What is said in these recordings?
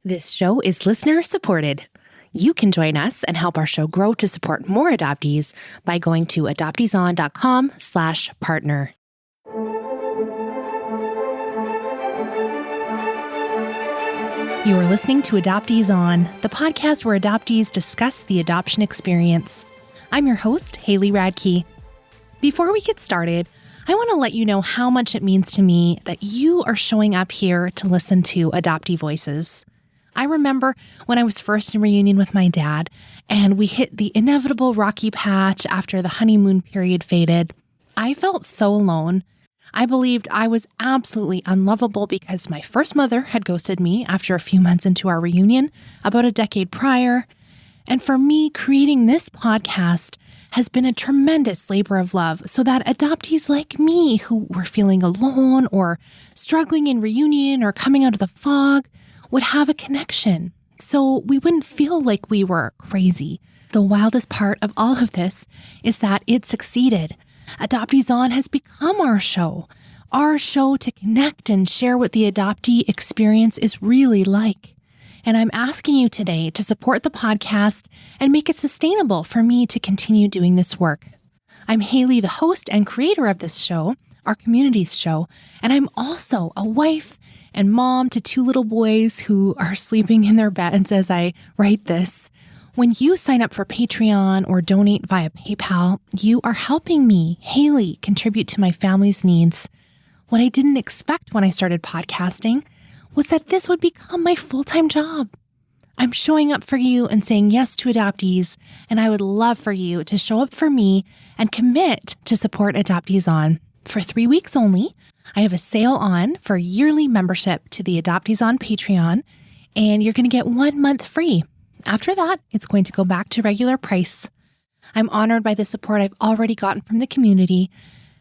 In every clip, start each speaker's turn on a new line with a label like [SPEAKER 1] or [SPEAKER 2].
[SPEAKER 1] This show is listener supported. You can join us and help our show grow to support more adoptees by going to adopteeson.com/partner. You are listening to Adoptees On, the podcast where adoptees discuss the adoption experience. I'm your host, Haley Radke. Before we get started, I want to let you know how much it means to me that you are showing up here to listen to adoptee voices. I remember when I was first in reunion with my dad, and we hit the inevitable rocky patch after the honeymoon period faded. I felt so alone. I believed I was absolutely unlovable because my first mother had ghosted me after a few months into our reunion about a decade prior. And for me, creating this podcast has been a tremendous labor of love so that adoptees like me who were feeling alone or struggling in reunion or coming out of the fog would have a connection, so we wouldn't feel like we were crazy. The wildest part of all of this is that it succeeded. Adoptees On has become our show to connect and share what the adoptee experience is really like. And I'm asking you today to support the podcast and make it sustainable for me to continue doing this work. I'm Haley, the host and creator of this show, our community's show, and I'm also a wife and mom to 2 little boys who are sleeping in their beds as I write this. When you sign up for Patreon or donate via PayPal, you are helping me, Haley, contribute to my family's needs. What I didn't expect when I started podcasting was that this would become my full-time job. I'm showing up for you and saying yes to adoptees, and I would love for you to show up for me and commit to support Adoptees On. For 3 weeks only, I have a sale on for yearly membership to the Adoptees On Patreon, and you're going to get 1 month free. After that, it's going to go back to regular price. I'm honored by the support I've already gotten from the community,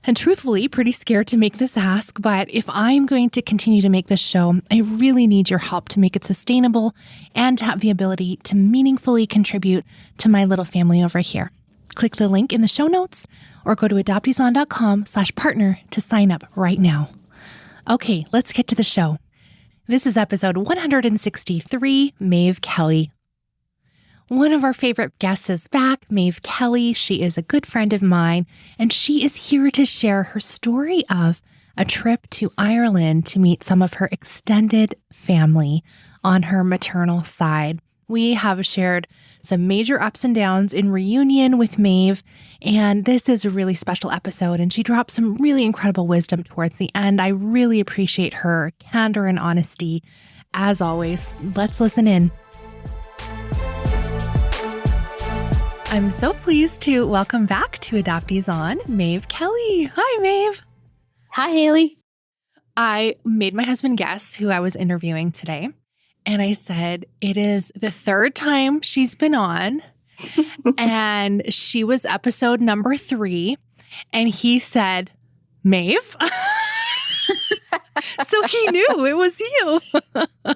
[SPEAKER 1] and truthfully, pretty scared to make this ask, but if I'm going to continue to make this show, I really need your help to make it sustainable and to have the ability to meaningfully contribute to my little family over here. Click the link in the show notes or go to adopteeson.com/partner to sign up right now. Okay, let's get to the show. This is episode 163, Maeve Kelly. One of our favorite guests is back, Maeve Kelly. She is a good friend of mine, and she is here to share her story of a trip to Ireland to meet some of her extended family on her maternal side. We have shared some major ups and downs in reunion with Maeve, and this is a really special episode, and she dropped some really incredible wisdom towards the end. I really appreciate her candor and honesty. As always, let's listen in. I'm so pleased to welcome back to Adoptees On, Maeve Kelly. Hi, Maeve.
[SPEAKER 2] Hi, Haley.
[SPEAKER 1] I made my husband guess who I was interviewing today. And I said, it is the 3rd time she's been on. And she was episode number 3. And he said, Maeve. So he knew it was you.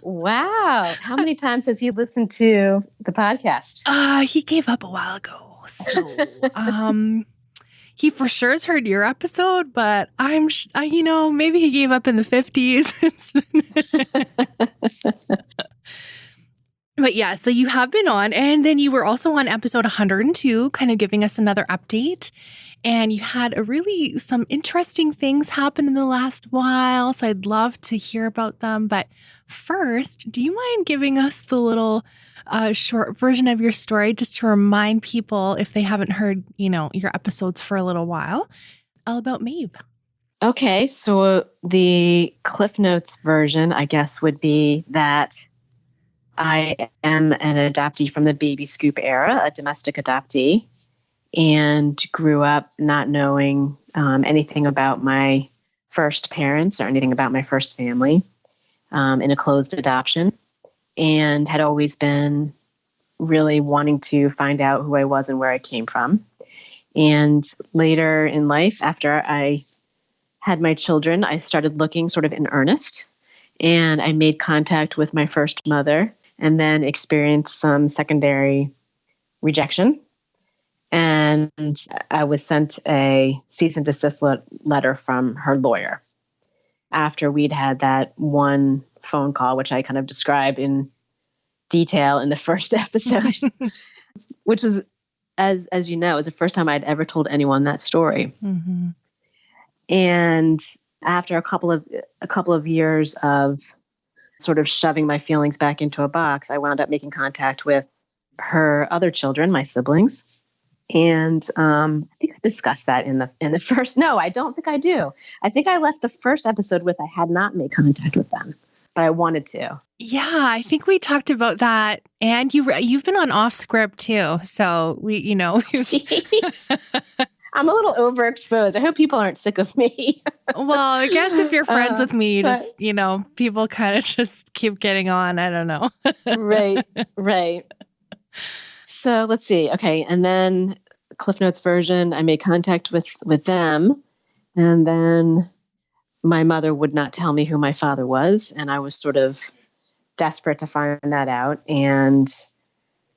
[SPEAKER 2] Wow. How many times has he listened to the podcast?
[SPEAKER 1] He gave up a while ago. So he for sure has heard your episode, but maybe he gave up in the 50s. But yeah, so you have been on, and then you were also on episode 102, kind of giving us another update. And you had some interesting things happen in the last while, so I'd love to hear about them. But first, do you mind giving us the little short version of your story just to remind people, if they haven't heard, your episodes for a little while, all about Maeve?
[SPEAKER 2] Okay, so the Cliff Notes version, I guess, would be that I am an adoptee from the baby scoop era, a domestic adoptee, and grew up not knowing anything about my first parents or anything about my first family in a closed adoption, and had always been really wanting to find out who I was and where I came from. And later in life, after I had my children, I started looking sort of in earnest, and I made contact with my first mother and then experienced some secondary rejection. And I was sent a cease and desist letter from her lawyer after we'd had that one phone call, which I kind of describe in detail in the first episode, which is, as you know, is the first time I'd ever told anyone that story.
[SPEAKER 1] Mm-hmm.
[SPEAKER 2] And after a couple of years of sort of shoving my feelings back into a box, I wound up making contact with her other children, my siblings. And I think I discussed that in the first. No, I don't think I do. I think I left the first episode with I had not made contact with them, but I wanted to.
[SPEAKER 1] Yeah, I think we talked about that, and you've been on off script too. So
[SPEAKER 2] Jeez. I'm a little overexposed. I hope people aren't sick of me.
[SPEAKER 1] Well, I guess if you're friends with me, people kind of just keep getting on. I don't know.
[SPEAKER 2] Right. So let's see. Okay. And then Cliff Notes version, I made contact with them. And then my mother would not tell me who my father was. And I was sort of desperate to find that out. And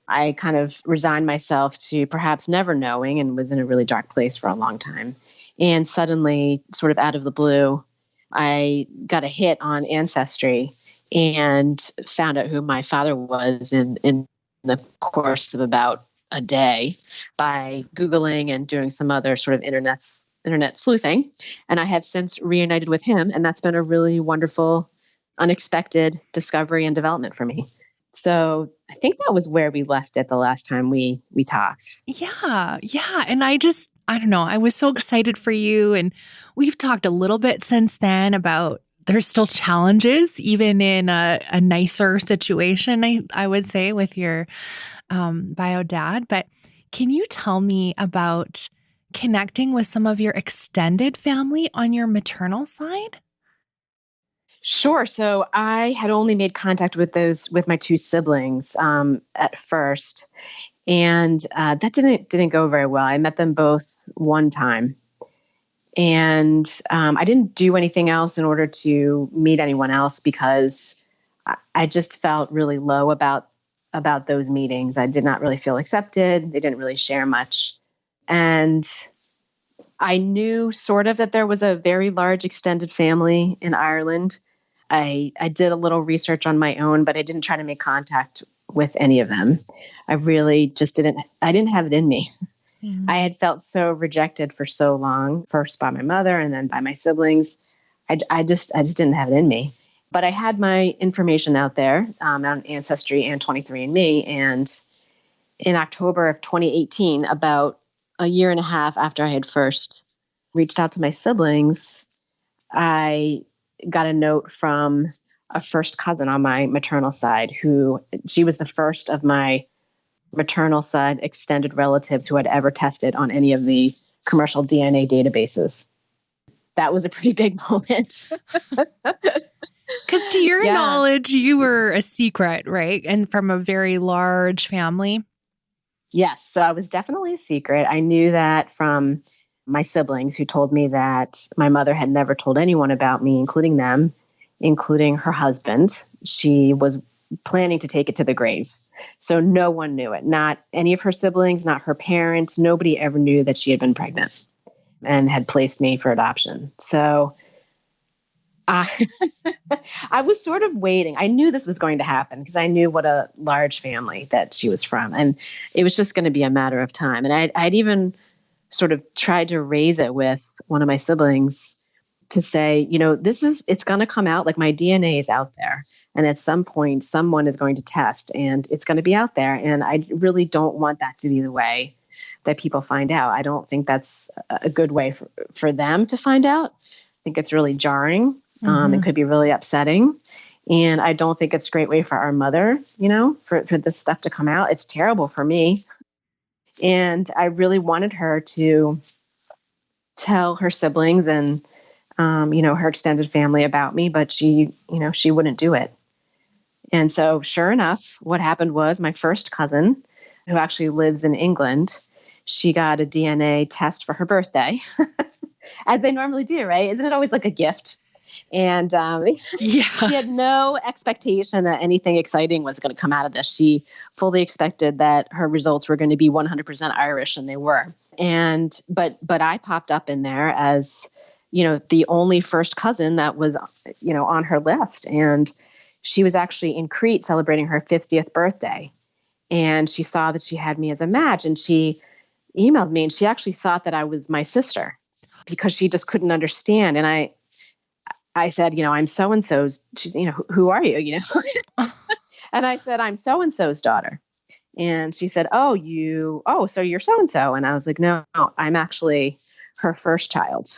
[SPEAKER 2] I kind of resigned myself to perhaps never knowing, and was in a really dark place for a long time. And suddenly, sort of out of the blue, I got a hit on Ancestry and found out who my father was in the course of about a day by Googling and doing some other sort of internet sleuthing. And I have since reunited with him, and that's been a really wonderful, unexpected discovery and development for me. So I think that was where we left it the last time we talked.
[SPEAKER 1] Yeah. And I don't know. I was so excited for you. And we've talked a little bit since then about there's still challenges, even in a nicer situation, I would say, with your bio dad. But can you tell me about connecting with some of your extended family on your maternal side?
[SPEAKER 2] Sure. So I had only made contact with my two siblings at first, and that didn't go very well. I met them both one time, and I didn't do anything else in order to meet anyone else because I just felt really low about those meetings. I did not really feel accepted. They didn't really share much, and I knew sort of that there was a very large extended family in Ireland. I did a little research on my own, but I didn't try to make contact with any of them. I really just didn't have it in me. Mm-hmm. I had felt so rejected for so long, first by my mother and then by my siblings. I just didn't have it in me. But I had my information out there on Ancestry and 23andMe. And in October of 2018, about a year and a half after I had first reached out to my siblings, I got a note from a first cousin on my maternal side she was the first of my maternal side extended relatives who had ever tested on any of the commercial DNA databases. That was a pretty big moment.
[SPEAKER 1] Because to your knowledge, you were a secret, right? And from a very large family.
[SPEAKER 2] Yes. So I was definitely a secret. I knew that from my siblings, who told me that my mother had never told anyone about me, including them, including her husband. She was planning to take it to the grave. So no one knew it. Not any of her siblings, not her parents. Nobody ever knew that she had been pregnant and had placed me for adoption. So I was sort of waiting. I knew this was going to happen because I knew what a large family that she was from. And it was just going to be a matter of time. And I'd even sort of tried to raise it with one of my siblings to say, it's going to come out, like my DNA is out there. And at some point, someone is going to test and it's going to be out there. And I really don't want that to be the way that people find out. I don't think that's a good way for them to find out. I think it's really jarring. It could be really upsetting. And I don't think it's a great way for our mother, for this stuff to come out. It's terrible for me. And I really wanted her to tell her siblings and, her extended family about me, but she wouldn't do it. And so sure enough, what happened was my first cousin, who actually lives in England, she got a DNA test for her birthday, as they normally do, right? Isn't it always like a gift? And she had no expectation that anything exciting was going to come out of this. She fully expected that her results were going to be 100% Irish, and they were. And but I popped up in there as, the only first cousin that was, on her list. And she was actually in Crete celebrating her 50th birthday. And she saw that she had me as a match, and she emailed me, and she actually thought that I was my sister because she just couldn't understand. And I said, I'm so-and-so's. She's, who are you? And I said, I'm so-and-so's daughter. And she said, so you're so-and-so. And I was like, no, I'm actually her first child.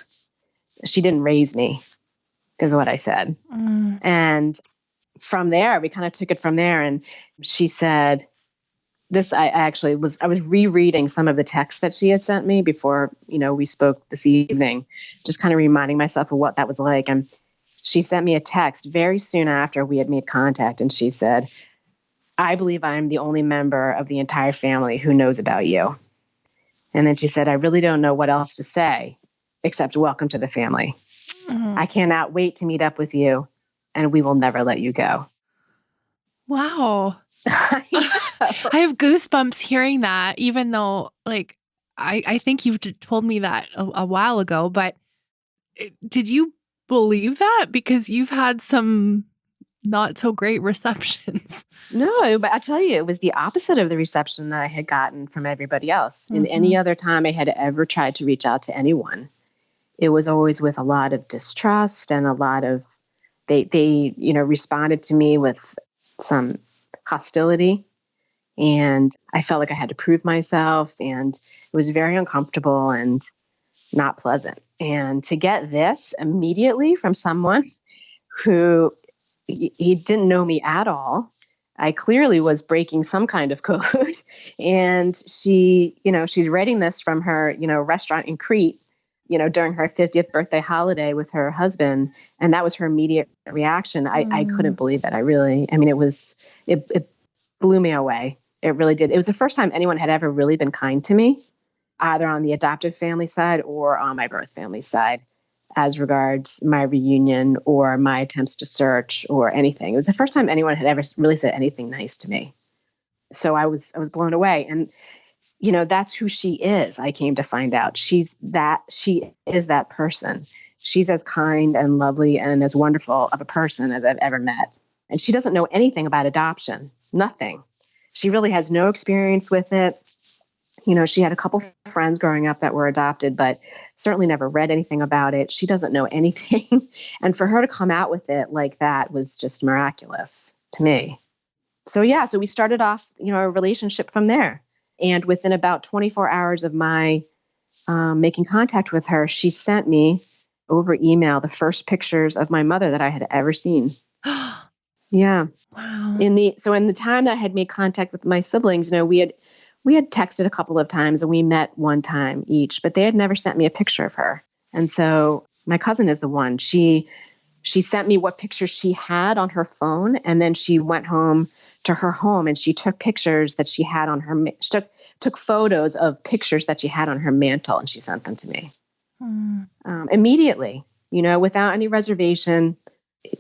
[SPEAKER 2] She didn't raise me, is what I said. And from there, we kind of took it from there. And she said, I was rereading some of the texts that she had sent me before, we spoke this evening, just kind of reminding myself of what that was like. And she sent me a text very soon after we had made contact. And she said, I believe I'm the only member of the entire family who knows about you. And then she said, I really don't know what else to say except welcome to the family. I cannot wait to meet up with you, and we will never let you go.
[SPEAKER 1] Wow. I have goosebumps hearing that, even though I think you told me that a while ago, but did you believe that? Because you've had some not so great receptions.
[SPEAKER 2] No, but I tell you, it was the opposite of the reception that I had gotten from everybody else. In any other time I had ever tried to reach out to anyone, it was always with a lot of distrust and a lot of, they responded to me with some hostility. And I felt like I had to prove myself, and it was very uncomfortable and not pleasant. And to get this immediately from someone who he didn't know me at all, I clearly was breaking some kind of code. And she's writing this from her, restaurant in Crete, during her 50th birthday holiday with her husband. And that was her immediate reaction. I couldn't believe it. It blew me away. It really did. It was the first time anyone had ever really been kind to me, either on the adoptive family side or on my birth family side, as regards my reunion or my attempts to search or anything. It was the first time anyone had ever really said anything nice to me. So I was blown away. And, that's who she is. I came to find out she is that person. She's as kind and lovely and as wonderful of a person as I've ever met. And she doesn't know anything about adoption, nothing. She really has no experience with it. She had a couple friends growing up that were adopted, but certainly never read anything about it. She doesn't know anything. And for her to come out with it like that was just miraculous to me. So we started off, a relationship from there. And within about 24 hours of my making contact with her, she sent me over email the first pictures of my mother that I had ever seen. Yeah.
[SPEAKER 1] Wow.
[SPEAKER 2] In the time that I had made contact with my siblings, we had texted a couple of times, and we met one time each, but they had never sent me a picture of her. And so my cousin is the one. She sent me what pictures she had on her phone, and then she went home to her home and she took pictures that she had on her. She took photos of pictures that she had on her mantle, and she sent them to me immediately. Without any reservation.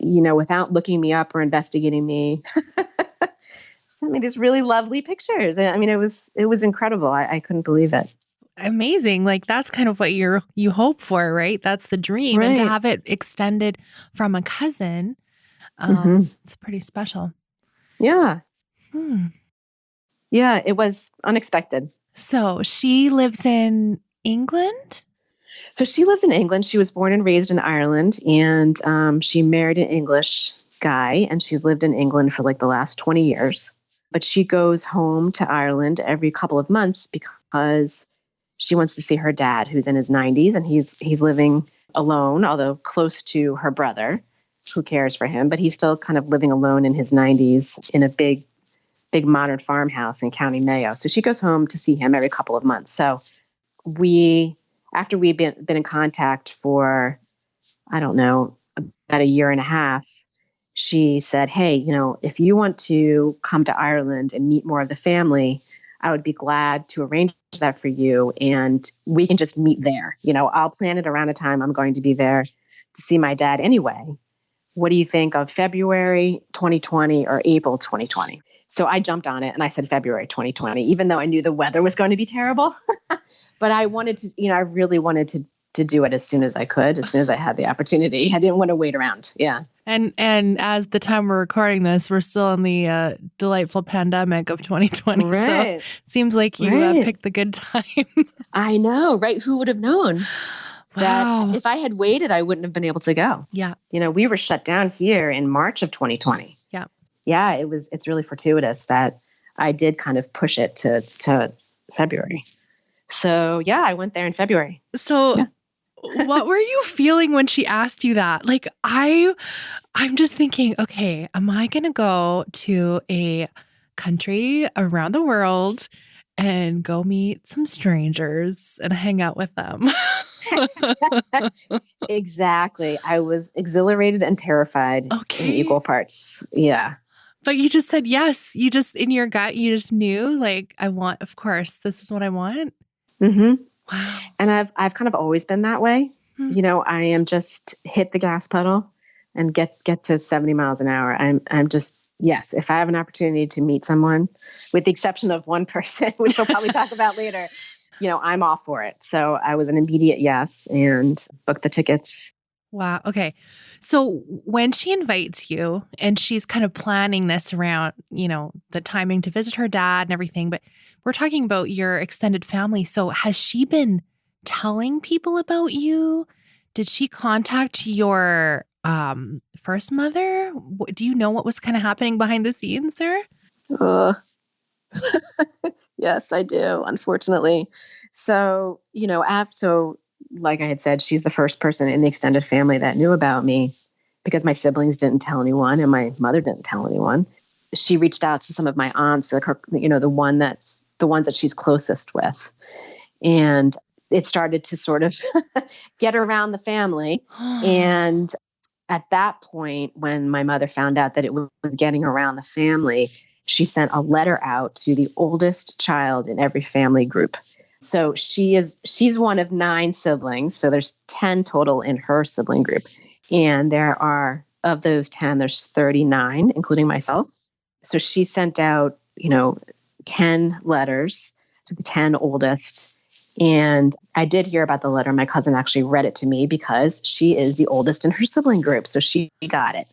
[SPEAKER 2] Without looking me up or investigating me. Sent me these really lovely pictures. I mean, it was incredible. I couldn't believe it.
[SPEAKER 1] Amazing. That's kind of what you hope for, right? That's the dream.
[SPEAKER 2] Right.
[SPEAKER 1] And to have it extended from a cousin, it's pretty special.
[SPEAKER 2] Yeah. Yeah, it was unexpected.
[SPEAKER 1] So she lives in England?
[SPEAKER 2] So she lives in England. She was born and raised in Ireland, and she married an English guy, and she's lived in England for the last 20 years. But she goes home to Ireland every couple of months because she wants to see her dad, who's in his 90s, and he's living alone, although close to her brother, who cares for him. But he's still kind of living alone in his 90s in a big modern farmhouse in County Mayo. So she goes home to see him every couple of months. So after we'd been in contact for, I don't know, about a year and a half, she said, hey, if you want to come to Ireland and meet more of the family, I would be glad to arrange that for you. And we can just meet there. I'll plan it around a time I'm going to be there to see my dad anyway. What do you think of February 2020 or April 2020? So I jumped on it and I said February 2020, even though I knew the weather was going to be terrible. But I wanted to, I really wanted to do it as soon as I could, as soon as I had the opportunity. I didn't want to wait around. Yeah.
[SPEAKER 1] And as the time we're recording this, we're still in the delightful pandemic of 2020.
[SPEAKER 2] Right.
[SPEAKER 1] So it seems like you picked the good time.
[SPEAKER 2] I know, right? Who would have known that if I had waited, I wouldn't have been able to go.
[SPEAKER 1] Yeah.
[SPEAKER 2] We were shut down here in March of 2020.
[SPEAKER 1] Yeah.
[SPEAKER 2] Yeah, it's really fortuitous that I did kind of push it to February. So yeah, I went there in February.
[SPEAKER 1] So what were you feeling when she asked you that? Like, I'm just thinking, okay, am I going to go to a country around the world and go meet some strangers and hang out with them?
[SPEAKER 2] Exactly. I was exhilarated and terrified in equal parts. Yeah.
[SPEAKER 1] But you just said yes. You just, in your gut, you just knew, like, of course, this is what I want.
[SPEAKER 2] Mm-hmm.
[SPEAKER 1] Wow.
[SPEAKER 2] And I've kind of always been that way. I am just hit the gas pedal and get to 70 miles an hour. I'm just, yes, if I have an opportunity to meet someone, with the exception of one person, which we'll probably talk about later, I'm all for it. So I was an immediate yes and booked the tickets.
[SPEAKER 1] Wow. Okay. So when she invites you and she's kind of planning this around, the timing to visit her dad and everything, but we're talking about your extended family. So has she been telling people about you? Did she contact your first mother? Do you know what was kind of happening behind the scenes there?
[SPEAKER 2] Yes, I do, unfortunately. So, like I had said, she's the first person in the extended family that knew about me because my siblings didn't tell anyone and my mother didn't tell anyone. She reached out to some of my aunts, like her, the ones that she's closest with. And it started to sort of get around the family. And at that point, when my mother found out that it was getting around the family, she sent a letter out to the oldest child in every family group. So she's one of 9 siblings. So there's 10 total in her sibling group. And of those 10, there's 39, including myself. So she sent out, 10 letters to the 10 oldest. And I did hear about the letter. My cousin actually read it to me because she is the oldest in her sibling group. So she got it.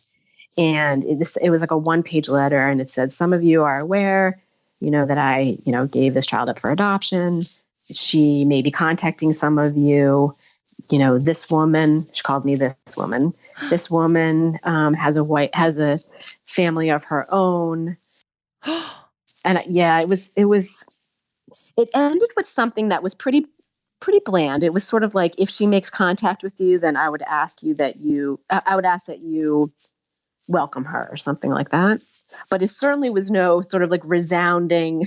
[SPEAKER 2] And it was like a 1-page letter. And it said, some of you are aware, that I, gave this child up for adoption. She may be contacting some of you. This woman, she called me this woman. This woman has a family of her own. And yeah, it ended with something that was pretty bland. It was sort of like, if she makes contact with you, then I would ask that you welcome her or something like that. But it certainly was no sort of like resounding,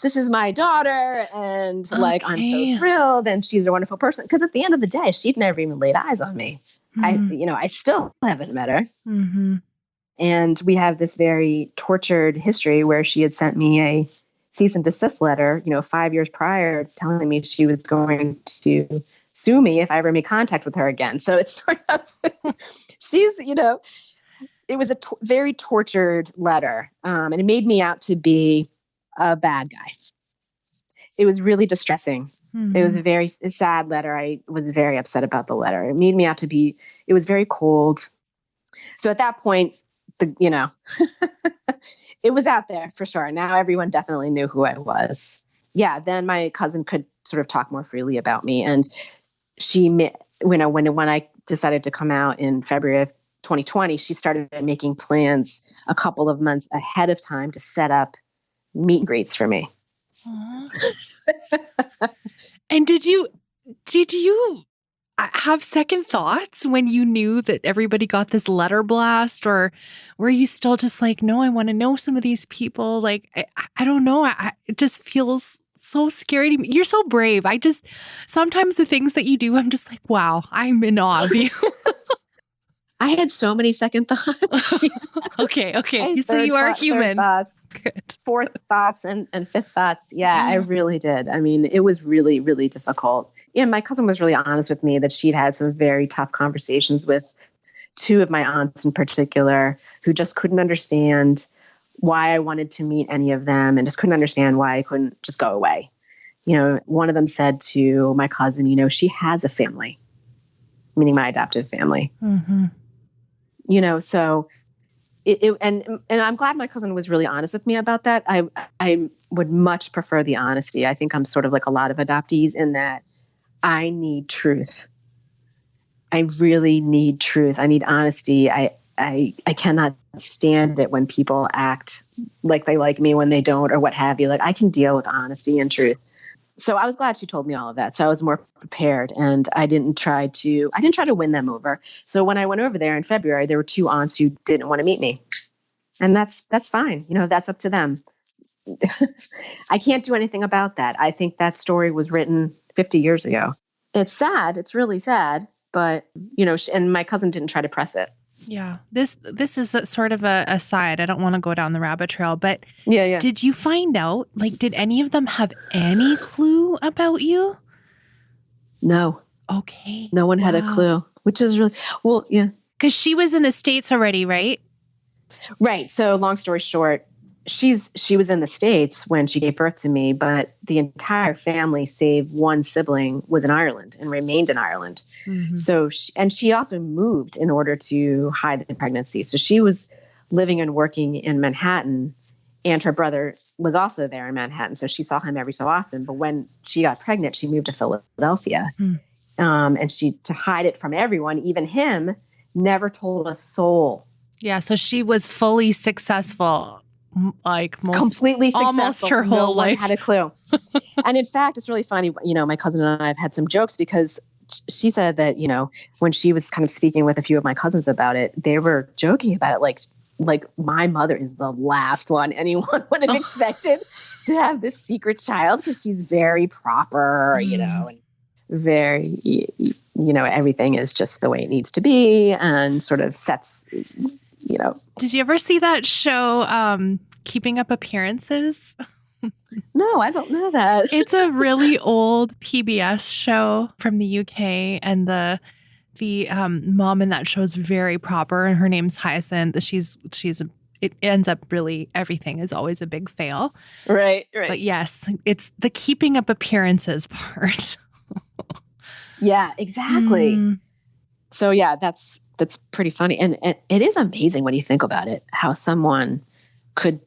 [SPEAKER 2] this is my daughter. And like, I'm so thrilled. And she's a wonderful person. Because at the end of the day, she'd never even laid eyes on me.
[SPEAKER 1] Mm-hmm.
[SPEAKER 2] I still haven't met her.
[SPEAKER 1] Mm-hmm.
[SPEAKER 2] And we have this very tortured history where she had sent me a cease and desist letter, 5 years prior, telling me she was going to sue me if I ever made contact with her again. So it's sort of, she's, it was a very tortured letter. And it made me out to be a bad guy. It was really distressing. Mm-hmm. It was a very sad letter. I was very upset about the letter. It made me out to be, it was very cold. So at that point, it was out there for sure. Now everyone definitely knew who I was. Yeah. Then my cousin could sort of talk more freely about me. And when I decided to come out in February of 2020, she started making plans a couple of months ahead of time to set up meet and greets for me.
[SPEAKER 1] And did you have second thoughts when you knew that everybody got this letter blast, or were you still just like, no, I want to know some of these people? Like, I don't know. It just feels so scary to me. You're so brave. Sometimes the things that you do, I'm just like, wow, I'm in awe of you.
[SPEAKER 2] I had so many second thoughts.
[SPEAKER 1] Okay. So you are human.
[SPEAKER 2] Third thoughts, fourth thoughts, and fifth thoughts. Yeah, I really did. I mean, it was really, really difficult. Yeah, my cousin was really honest with me that she'd had some very tough conversations with 2 of my aunts in particular, who just couldn't understand why I wanted to meet any of them and just couldn't understand why I couldn't just go away. One of them said to my cousin, she has a family, meaning my adoptive family.
[SPEAKER 1] Mm-hmm.
[SPEAKER 2] So and I'm glad my cousin was really honest with me about that. I would much prefer the honesty. I think I'm sort of like a lot of adoptees in that I need truth. I really need truth. I need honesty. I cannot stand it when people act like they like me when they don't, or what have you. Like, I can deal with honesty and truth. So I was glad she told me all of that. So I was more prepared, and I didn't try to win them over. So when I went over there in February, there were 2 aunts who didn't want to meet me. And that's fine. That's up to them. I can't do anything about that. I think that story was written 50 years ago. It's sad. It's really sad. But, and my cousin didn't try to press it.
[SPEAKER 1] Yeah. This is a sort of a aside. I don't want to go down the rabbit trail, but
[SPEAKER 2] yeah.
[SPEAKER 1] Did you find out, did any of them have any clue about you?
[SPEAKER 2] No.
[SPEAKER 1] Okay.
[SPEAKER 2] No one had a clue, which is really, well, yeah.
[SPEAKER 1] Because she was in the States already, right?
[SPEAKER 2] Right. So long story short, she was in the States when she gave birth to me, but the entire family, save one sibling, was in Ireland and remained in Ireland. Mm-hmm. So, she also moved in order to hide the pregnancy. So she was living and working in Manhattan, and her brother was also there in Manhattan. So she saw him every so often. But when she got pregnant, she moved to Philadelphia. And to hide it from everyone, even him, never told a soul.
[SPEAKER 1] Yeah. So she was fully successful.
[SPEAKER 2] Completely successful.
[SPEAKER 1] Almost her whole life.
[SPEAKER 2] No one had a clue. And in fact, it's really funny. My cousin and I have had some jokes because she said that, when she was kind of speaking with a few of my cousins about it, they were joking about it. Like my mother is the last one anyone would have expected to have this secret child, because she's very proper, and very, everything is just the way it needs to be, and sort of sets,
[SPEAKER 1] Did you ever see that show, Keeping Up Appearances?
[SPEAKER 2] No, I don't know that.
[SPEAKER 1] It's a really old PBS show from the UK, and the mom in that show is very proper, and her name's Hyacinth. It ends up really, everything is always a big fail.
[SPEAKER 2] Right.
[SPEAKER 1] But yes, it's the keeping up appearances part.
[SPEAKER 2] Yeah, exactly. So yeah, that's pretty funny. And it is amazing when you think about it, how someone could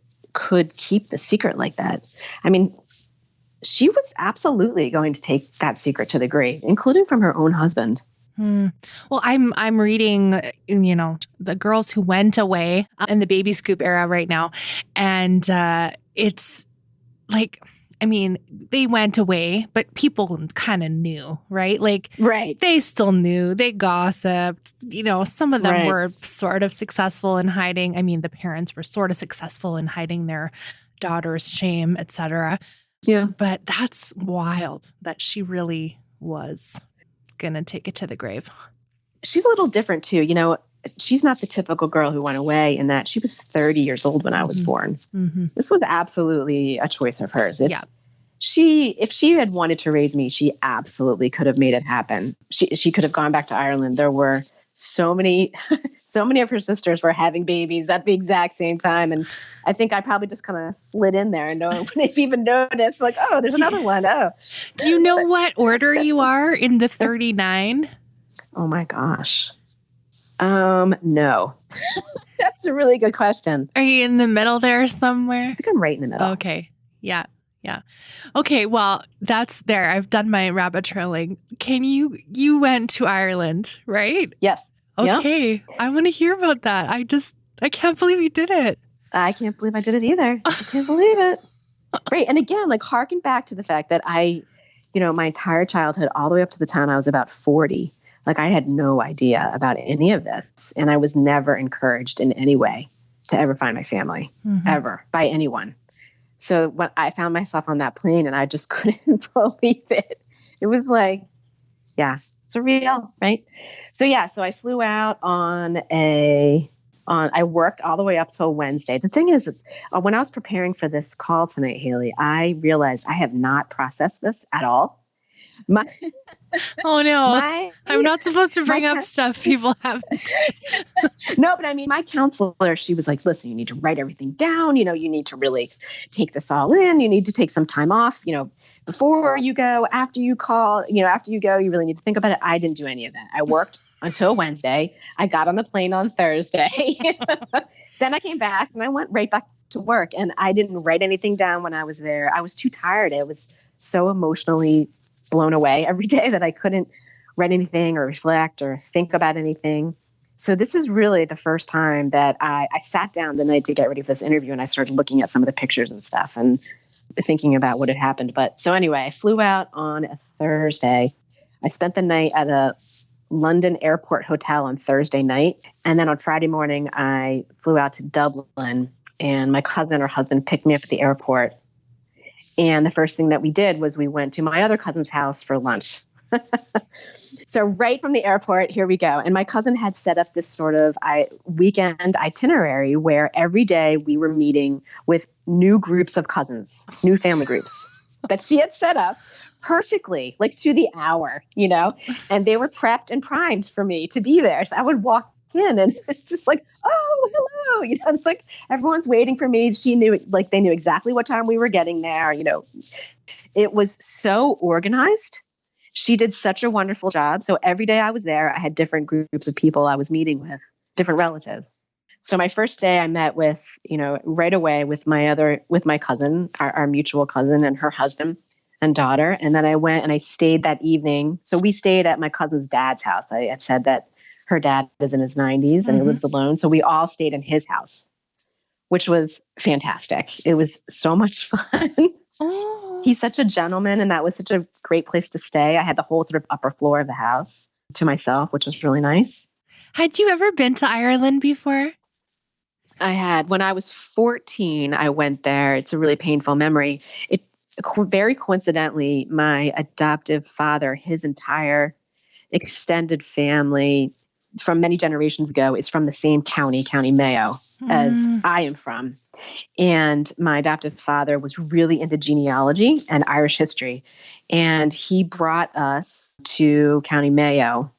[SPEAKER 2] keep the secret like that. I mean, she was absolutely going to take that secret to the grave, including from her own husband.
[SPEAKER 1] Well, I'm reading, The Girls Who Went Away in the baby scoop era right now. And it's like, they went away, but people kind of knew, right?
[SPEAKER 2] Right.
[SPEAKER 1] They still knew. They gossiped. Some of them were sort of successful in hiding. The parents were sort of successful in hiding their daughter's shame, etc.
[SPEAKER 2] Yeah.
[SPEAKER 1] But that's wild that she really was going to take it to the grave.
[SPEAKER 2] She's a little different too. She's not the typical girl who went away, in that she was 30 years old when I was born. Mm-hmm. This was absolutely a choice of hers. If she had wanted to raise me, she absolutely could have made it happen. She could have gone back to Ireland. There were so many of her sisters were having babies at the exact same time. And I think I probably just kind of slid in there and no one would even notice, like, oh, there's another one. Oh,
[SPEAKER 1] do you know what order you are in the 39?
[SPEAKER 2] Oh my gosh. No. That's a really good question.
[SPEAKER 1] Are you in the middle there somewhere?
[SPEAKER 2] I think I'm right in the middle.
[SPEAKER 1] Okay. Yeah. Okay. Well, that's there. I've done my rabbit trailing. You went to Ireland, right?
[SPEAKER 2] Yes.
[SPEAKER 1] Okay.
[SPEAKER 2] Yep.
[SPEAKER 1] I want to hear about that. I can't believe you did it.
[SPEAKER 2] I can't believe I did it either. I can't believe it. Right. And again, harken back to the fact that my entire childhood, all the way up to the time I was about 40, I had no idea about any of this. And I was never encouraged in any way to ever find my family, ever, by anyone. So when I found myself on that plane, and I just couldn't believe it. It was surreal, right? So I flew out I worked all the way up till Wednesday. The thing is, when I was preparing for this call tonight, Haley, I realized I have not processed this at all.
[SPEAKER 1] Oh no, I'm not supposed to bring up stuff people haven't.
[SPEAKER 2] No, but my counselor, she was like, listen, you need to write everything down. You need to really take this all in. You need to take some time off, before you go, after you call, after you go, you really need to think about it. I didn't do any of that. I worked until Wednesday. I got on the plane on Thursday. Then I came back and I went right back to work, and I didn't write anything down when I was there. I was too tired. I was so emotionally blown away every day that I couldn't write anything or reflect or think about anything. So this is really the first time that I sat down the night to get ready for this interview, and I started looking at some of the pictures and stuff and thinking about what had happened. But so anyway, I flew out on a Thursday. I spent the night at a London airport hotel on Thursday night. And then on Friday morning, I flew out to Dublin, and my cousin and her husband picked me up at the airport. And the first thing that we did was we went to my other cousin's house for lunch. So right from the airport, here we go. And my cousin had set up this sort of weekend itinerary where every day we were meeting with new groups of cousins, new family groups that she had set up perfectly, like to the hour, and they were prepped and primed for me to be there. So I would walk in and it's just like, oh, hello. It's like everyone's waiting for me. She knew, like, they knew exactly what time we were getting there. It was so organized. She did such a wonderful job. So every day I was there, I had different groups of people I was meeting with, different relatives. So my first day I met with, right away with my cousin, our mutual cousin, and her husband and daughter. And then I went and I stayed that evening. So we stayed at my cousin's dad's house. I had said that her dad is in his 90s and he lives alone. So we all stayed in his house, which was fantastic. It was so much fun. Oh. He's such a gentleman, and that was such a great place to stay. I had the whole sort of upper floor of the house to myself, which was really nice.
[SPEAKER 1] Had you ever been to Ireland before?
[SPEAKER 2] I had. When I was 14, I went there. It's a really painful memory. Very coincidentally, my adoptive father, his entire extended family from many generations ago is from the same county, County Mayo, as I am from. And my adoptive father was really into genealogy and Irish history. And he brought us to County Mayo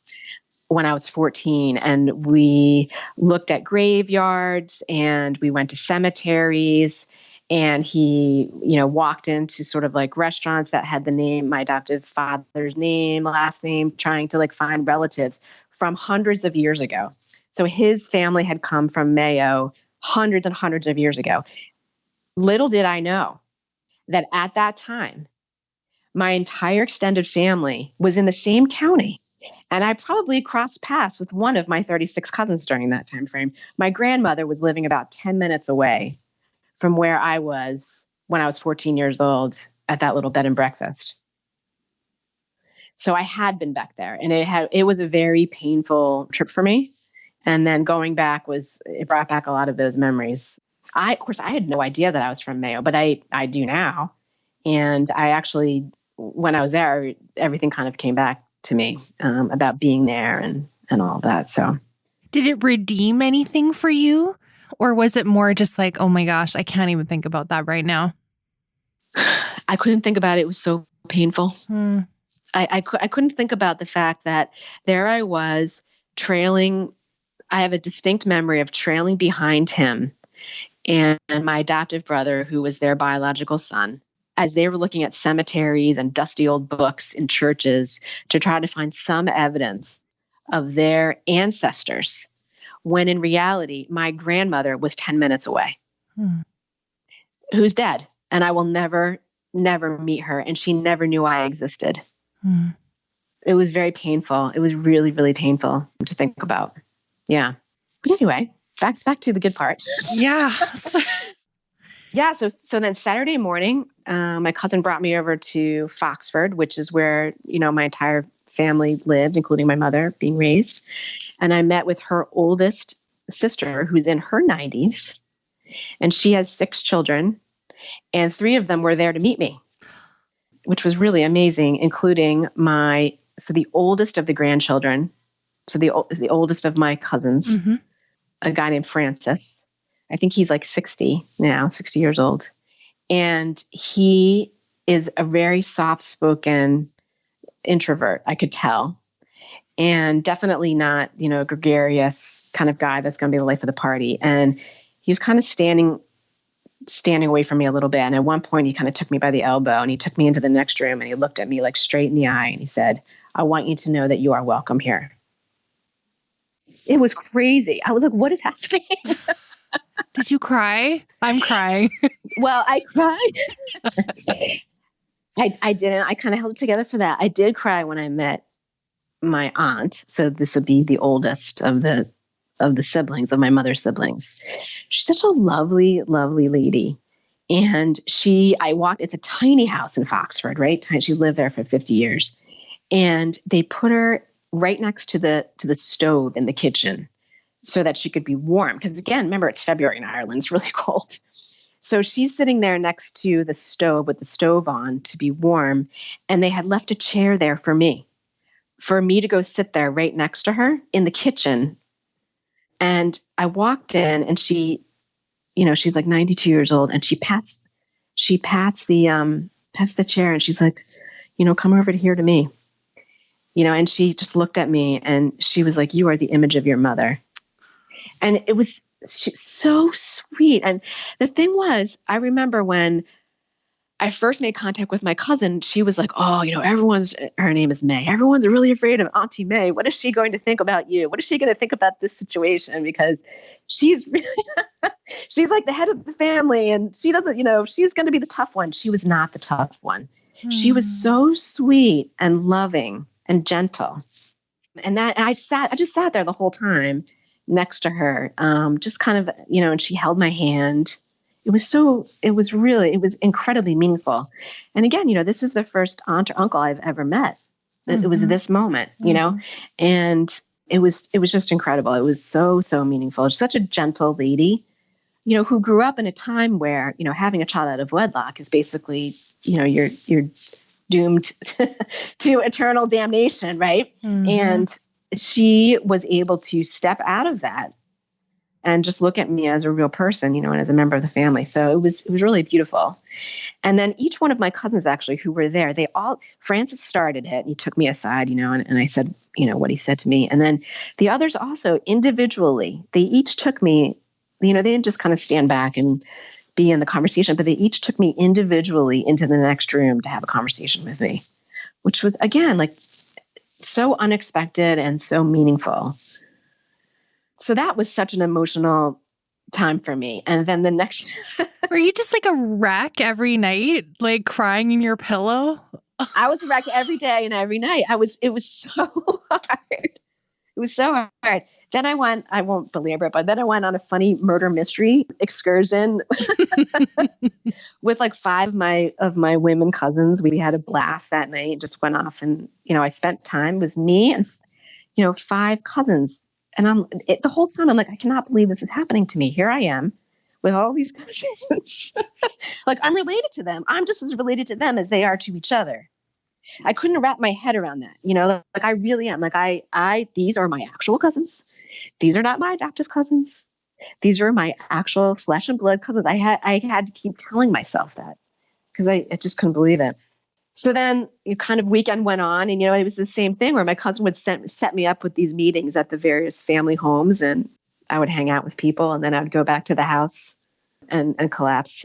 [SPEAKER 2] when I was 14, and we looked at graveyards and we went to cemeteries, and he, walked into sort of like restaurants that had the name, my adoptive father's name, last name, trying to like find relatives from hundreds of years ago. So his family had come from Mayo hundreds and hundreds of years ago. Little did I know that at that time, my entire extended family was in the same county. And I probably crossed paths with one of my 36 cousins during that time frame. My grandmother was living about 10 minutes away from where I was when I was 14 years old at that little bed and breakfast. So I had been back there, and it was a very painful trip for me. And then going back it brought back a lot of those memories. Of course, I had no idea that I was from Mayo, but I do now. And I actually, when I was there, everything kind of came back to me about being there and all that. So,
[SPEAKER 1] did it redeem anything for you? Or was it more just like, oh my gosh, I can't even think about that right now?
[SPEAKER 2] I couldn't think about it. It was so painful. I couldn't think about the fact that there I was trailing. I have a distinct memory of trailing behind him and my adoptive brother, who was their biological son, as they were looking at cemeteries and dusty old books in churches to try to find some evidence of their ancestors, when in reality, my grandmother was 10 minutes away, who's dead. And I will never meet her. And she never knew I existed. It was very painful. It was really, really painful to think about. Yeah. But anyway, back to the good part.
[SPEAKER 1] Yeah.
[SPEAKER 2] Yeah. So then Saturday morning, my cousin brought me over to Foxford, which is where, my entire family lived, including my mother being raised. And I met with her oldest sister, who's in her 90s, and she has 6 children, and 3 of them were there to meet me, which was really amazing, including the oldest of the grandchildren. So the oldest of my cousins, a guy named Francis. I think he's like 60 now, 60 years old. And he is a very soft-spoken introvert, I could tell. And definitely not, a gregarious kind of guy that's going to be the life of the party. And he was kind of standing away from me a little bit. And at one point, he kind of took me by the elbow and he took me into the next room and he looked at me like straight in the eye and he said, "I want you to know that you are welcome here." It was crazy. I was like, what is happening?
[SPEAKER 1] Did you cry? I'm crying.
[SPEAKER 2] Well, I cried. I didn't. I kind of held it together for that. I did cry when I met my aunt. So this would be the oldest of the siblings, of my mother's siblings. She's such a lovely, lovely lady. And it's a tiny house in Foxford, right? She lived there for 50 years. And they put her right next to the stove in the kitchen so that she could be warm. Because again, remember, it's February in Ireland. It's really cold. So she's sitting there next to the stove with the stove on to be warm. And they had left a chair there for me to go sit there right next to her in the kitchen. And I walked in and she, she's like 92 years old, and she pats the chair, and she's like, come over here to me, and she just looked at me and she was like, you are the image of your mother. And it was so sweet. And the thing was, I remember when I first made contact with my cousin, she was like, oh, her name is May. Everyone's really afraid of Auntie May. What is she going to think about you? What is she going to think about this situation? Because she's really, she's like the head of the family, and she doesn't, she's going to be the tough one. She was not the tough one. She was so sweet and loving and gentle. And I just sat there the whole time next to her, just kind of, and she held my hand. It was incredibly meaningful. And again, this is the first aunt or uncle I've ever met. It was this moment, and it was just incredible. It was so, so meaningful. Such a gentle lady, who grew up in a time where, having a child out of wedlock is basically, you're doomed to eternal damnation. Right. Mm-hmm. And she was able to step out of that and just look at me as a real person, and as a member of the family. So it was really beautiful. And then each one of my cousins actually who were there, Francis started it, and he took me aside, and I said, what he said to me. And then the others also individually, they each took me, they didn't just kind of stand back and be in the conversation, but they each took me individually into the next room to have a conversation with me, which was, again, like so unexpected and so meaningful. So that was such an emotional time for me. And then the next...
[SPEAKER 1] Were you just like a wreck every night, like crying in your pillow?
[SPEAKER 2] I was a wreck every day and every night. It was so hard. It was so hard. Then I won't belabor it, but then I went on a funny murder mystery excursion with like 5 of my women cousins. We had a blast that night and just went off, and, I spent time with me and, 5 cousins. And the whole time I'm like, I cannot believe this is happening to me. Here I am with all these cousins. Like, I'm related to them. I'm just as related to them as they are to each other. I couldn't wrap my head around that. Like I really am. Like these are my actual cousins. These are not my adoptive cousins. These are my actual flesh and blood cousins. I had to keep telling myself that because I just couldn't believe it. So then kind of weekend went on, and, it was the same thing where my cousin would set me up with these meetings at the various family homes, and I would hang out with people, and then I would go back to the house and collapse.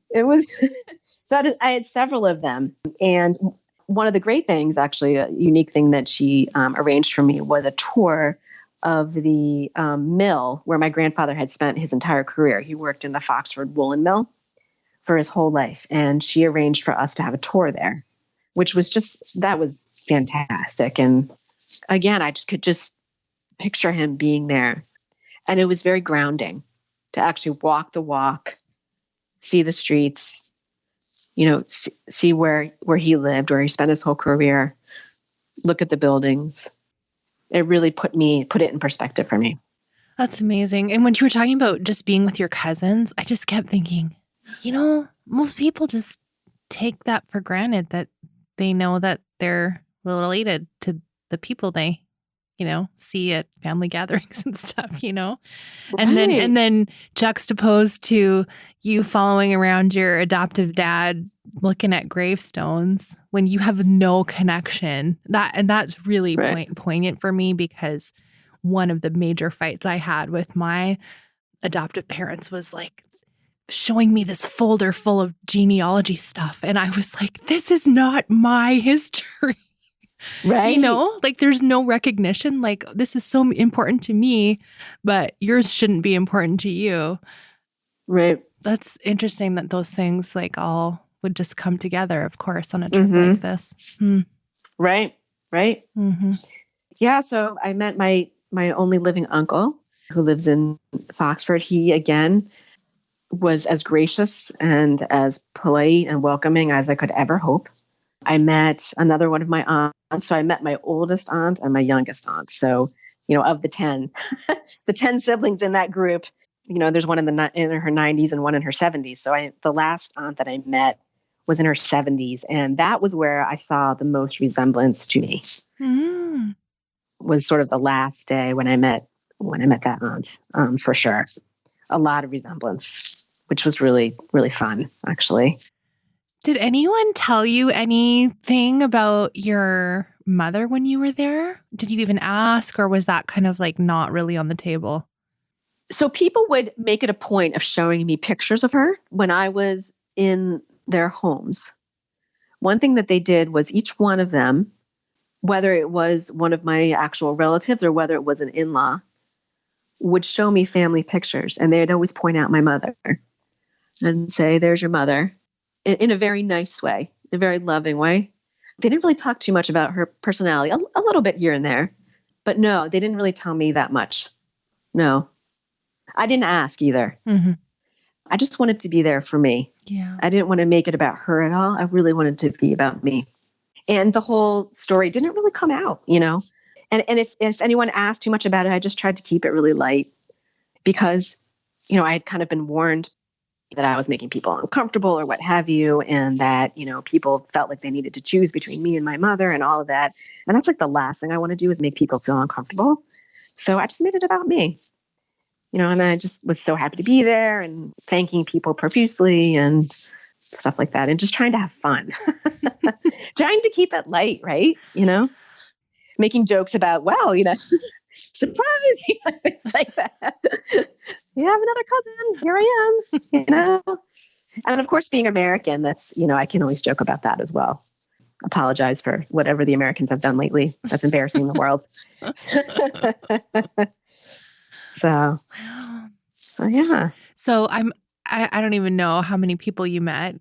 [SPEAKER 2] It was, so I had several of them. And one of the great things, actually, a unique thing that she arranged for me was a tour of the mill where my grandfather had spent his entire career. He worked in the Foxford woolen mill for his whole life. And she arranged for us to have a tour there, which was that was fantastic. And again, I could just picture him being there. And it was very grounding to actually walk the walk, see the streets, see where he lived, where he spent his whole career, look at the buildings. It really put it in perspective for me.
[SPEAKER 1] That's amazing. And when you were talking about just being with your cousins, I just kept thinking, most people just take that for granted, that they know that they're related to the people they, see at family gatherings and stuff,
[SPEAKER 2] Right.
[SPEAKER 1] And then juxtaposed to you following around your adoptive dad, looking at gravestones when you have no connection. That's really poignant for me, because one of the major fights I had with my adoptive parents was like showing me this folder full of genealogy stuff. And I was like, this is not my history.
[SPEAKER 2] Right.
[SPEAKER 1] Like there's no recognition. Like this is so important to me, but yours shouldn't be important to you.
[SPEAKER 2] Right.
[SPEAKER 1] That's interesting that those things like all would just come together, of course, on a trip like
[SPEAKER 2] Mm-hmm.
[SPEAKER 1] this.
[SPEAKER 2] Right. Right.
[SPEAKER 1] Mm-hmm.
[SPEAKER 2] Yeah. So I met my only living uncle who lives in Foxford. He again was as gracious and as polite and welcoming as I could ever hope. I met another one of my aunts. So I met my oldest aunt and my youngest aunt. So, of the 10, the 10 siblings in that group, there's one in her 90s and one in her 70s. So the last aunt that I met was in her 70s. And that was where I saw the most resemblance to me.
[SPEAKER 1] Mm.
[SPEAKER 2] Was sort of the last day when I met that aunt, for sure. A lot of resemblance, which was really, really fun, actually.
[SPEAKER 1] Did anyone tell you anything about your mother when you were there? Did you even ask, or was that kind of like not really on the table?
[SPEAKER 2] So people would make it a point of showing me pictures of her when I was in their homes. One thing that they did was each one of them, whether it was one of my actual relatives or whether it was an in-law, would show me family pictures. And they'd always point out my mother and say, there's your mother, in a very nice way, a very loving way. They didn't really talk too much about her personality, a little bit here and there. But no, they didn't really tell me that much. No. I didn't ask either.
[SPEAKER 1] Mm-hmm.
[SPEAKER 2] I just wanted to be there for me.
[SPEAKER 1] Yeah.
[SPEAKER 2] I didn't want to make it about her at all. I really wanted to be about me. And the whole story didn't really come out, And if anyone asked too much about it, I just tried to keep it really light because, I had kind of been warned that I was making people uncomfortable or what have you. And that, people felt like they needed to choose between me and my mother and all of that. And that's like the last thing I want to do is make people feel uncomfortable. So I just made it about me. And I just was so happy to be there and thanking people profusely and stuff like that. And just trying to have fun, trying to keep it light, right? Making jokes about, well, surprise, it's like that. You have another cousin. Here I am, And of course, being American, that's, I can always joke about that as well. Apologize for whatever the Americans have done lately. That's embarrassing the world. So yeah.
[SPEAKER 1] So I don't even know how many people you met.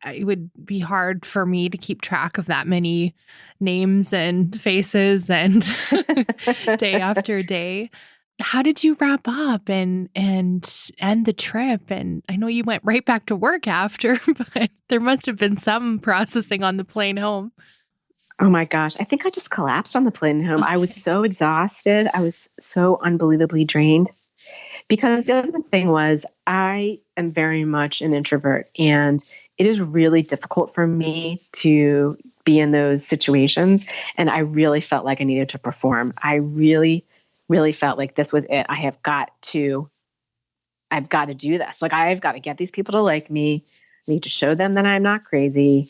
[SPEAKER 1] It would be hard for me to keep track of that many names and faces and day after day. How did you wrap up and end the trip? And I know you went right back to work after, but there must have been some processing on the plane home.
[SPEAKER 2] Oh my gosh. I think I just collapsed on the plane home. I was so exhausted. I was so unbelievably drained. Because the other thing was, I am very much an introvert, and it is really difficult for me to be in those situations. And I really felt like I needed to perform. I really, really felt like this was it. I've got to do this. Like, I've got to get these people to like me. I need to show them that I'm not crazy.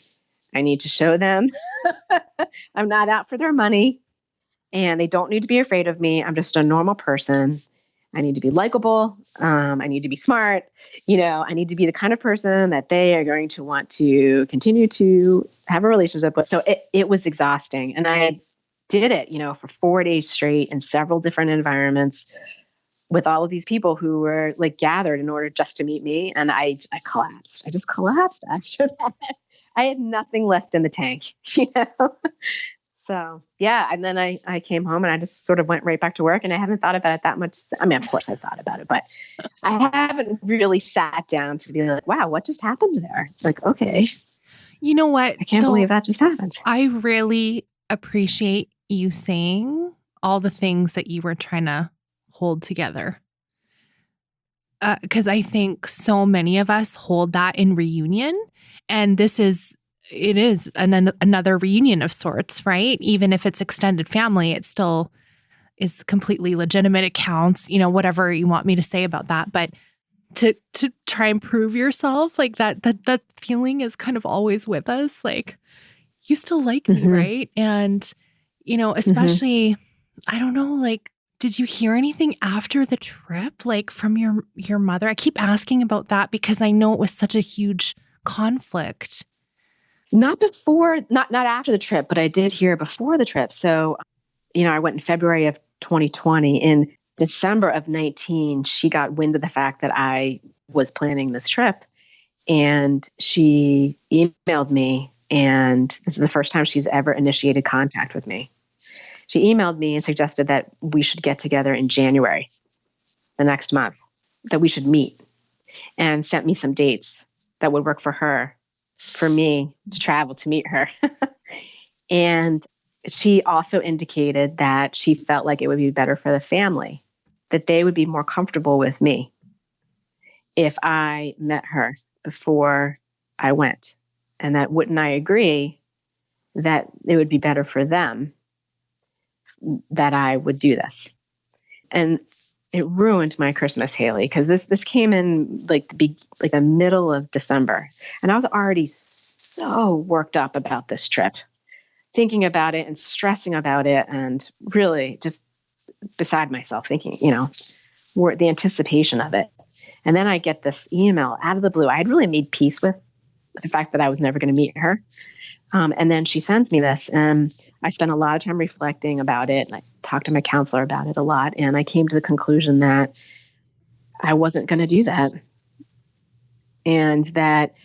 [SPEAKER 2] I need to show them I'm not out for their money, and they don't need to be afraid of me. I'm just a normal person. I need to be likable. I need to be smart. I need to be the kind of person that they are going to want to continue to have a relationship with. So it was exhausting. And I did it, for 4 days straight in several different environments with all of these people who were like gathered in order just to meet me. And I collapsed. I just collapsed after that. I had nothing left in the tank, So, yeah. And then I came home and I just sort of went right back to work, and I haven't thought about it that much. I mean, of course I thought about it, but I haven't really sat down to be like, wow, what just happened there? Like, okay.
[SPEAKER 1] You know what?
[SPEAKER 2] I can't believe that just happened.
[SPEAKER 1] I really appreciate you saying all the things that you were trying to hold together. Because I think so many of us hold that in reunion, and it is another reunion of sorts, right? Even if it's extended family, it still is completely legitimate. It counts, whatever you want me to say about that. But to try and prove yourself, like that feeling is kind of always with us. Like, you still like me, right? And, especially, I don't know, like, did you hear anything after the trip, like from your mother? I keep asking about that because I know it was such a huge conflict.
[SPEAKER 2] Not before, not after the trip, but I did hear before the trip. So, I went in February of 2020. In December of 19, she got wind of the fact that I was planning this trip, and she emailed me. And this is the first time she's ever initiated contact with me. She emailed me and suggested that we should get together in January, the next month, that we should meet, and sent me some dates that would work for her, for me to travel to meet her. And she also indicated that she felt like it would be better for the family, that they would be more comfortable with me if I met her before I went. And that wouldn't I agree that it would be better for them that I would do this. And it ruined my Christmas, Haley, because this came in like the middle of December. And I was already so worked up about this trip, thinking about it and stressing about it, and really just beside myself, thinking, the anticipation of it. And then I get this email out of the blue. I had really made peace with the fact that I was never going to meet her. And then she sends me this, and I spent a lot of time reflecting about it. And I talked to my counselor about it a lot. And I came to the conclusion that I wasn't going to do that, and that